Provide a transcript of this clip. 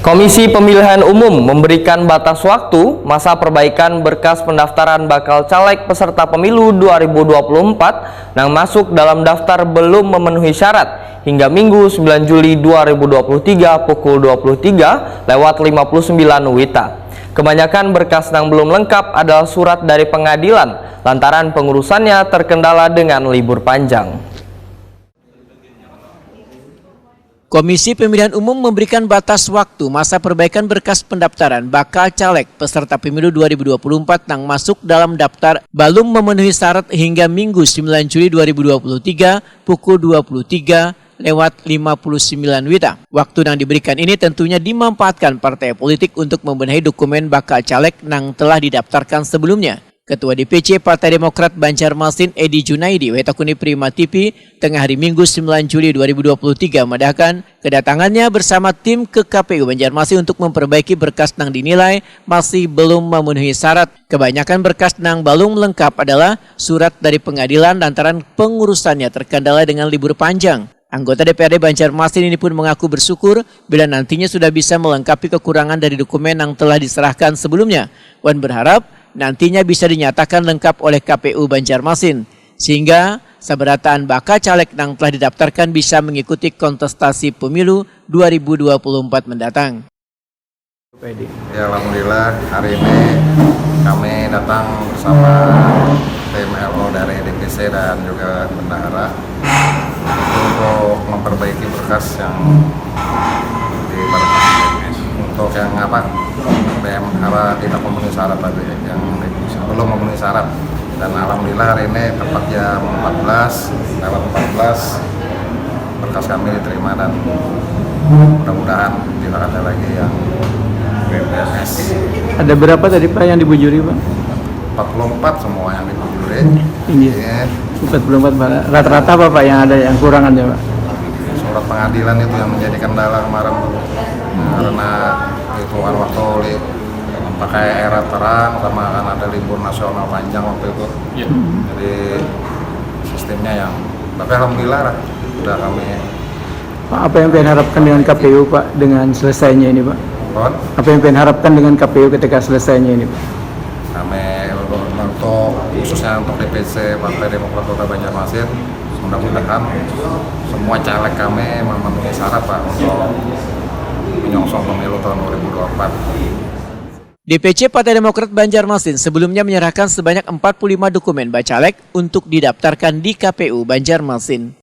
Komisi Pemilihan Umum memberikan batas waktu masa perbaikan berkas pendaftaran bakal caleg peserta pemilu 2024 yang masuk dalam daftar belum memenuhi syarat hingga Minggu 9 Juli 2023 pukul 23 lewat 59 WITA. Kebanyakan berkas yang belum lengkap adalah surat dari pengadilan lantaran pengurusannya terkendala dengan libur panjang. Komisi Pemilihan Umum memberikan batas waktu masa perbaikan berkas pendaftaran bakal caleg peserta pemilu 2024 yang masuk dalam daftar belum memenuhi syarat hingga Minggu 9 Juli 2023 pukul 23 lewat 59 WITA. Waktu yang diberikan ini tentunya dimanfaatkan partai politik untuk membenahi dokumen bakal caleg yang telah didaftarkan sebelumnya. Ketua DPC Partai Demokrat Banjarmasin Edi Junaidi Wetakuni Prima TV tengah hari Minggu 9 Juli 2023 mendahkan kedatangannya bersama tim ke KPU Banjarmasin untuk memperbaiki berkas yang dinilai masih belum memenuhi syarat. Kebanyakan berkas yang belum lengkap adalah surat dari pengadilan lantaran pengurusannya terkendala dengan libur panjang. Anggota DPRD Banjarmasin ini pun mengaku bersyukur bila nantinya sudah bisa melengkapi kekurangan dari dokumen yang telah diserahkan sebelumnya. Wan berharap nantinya bisa dinyatakan lengkap oleh KPU Banjarmasin, sehingga sabarataan bakal caleg yang telah didaftarkan bisa mengikuti kontestasi pemilu 2024 mendatang. Ya, alhamdulillah hari ini kami datang bersama tim LO dari DPC dan juga bendahara untuk memperbaiki berkas yang untuk yang BMH tidak memenuhi syarat tadi, yang belum memenuhi syarat. Dan alhamdulillah hari ini tepat jam 14 lewat 14 berkas kami diterima dan mudah-mudahan tidak ada lagi yang BPS. Ada berapa tadi Pak yang dibujuri Pak? 44 semua yang dibujuri. Iya. 44 Pak. Rata-rata apa Pak yang ada yang kurangannya Pak? Surat pengadilan itu yang menjadi kendala kemarin karena hitungan waktu pakai era terang sama kan ada libur nasional panjang waktu itu. Jadi sistemnya yang tapi alhamdulillah sudah kami. Pak, apa yang pengen harapkan dengan KPU Pak dengan selesainya ini Pak? Apa yang pengen harapkan dengan KPU ketika selesainya ini Pak? Kami untuk khususnya untuk DPC Partai Demokrat Kota Banjarmasin mudah-mudahan semua caleg kami memenuhi syarat Pak untuk menyongsong pemilu tahun 2024. DPC Partai Demokrat Banjarmasin sebelumnya menyerahkan sebanyak 45 dokumen bacalek untuk didaftarkan di KPU Banjarmasin.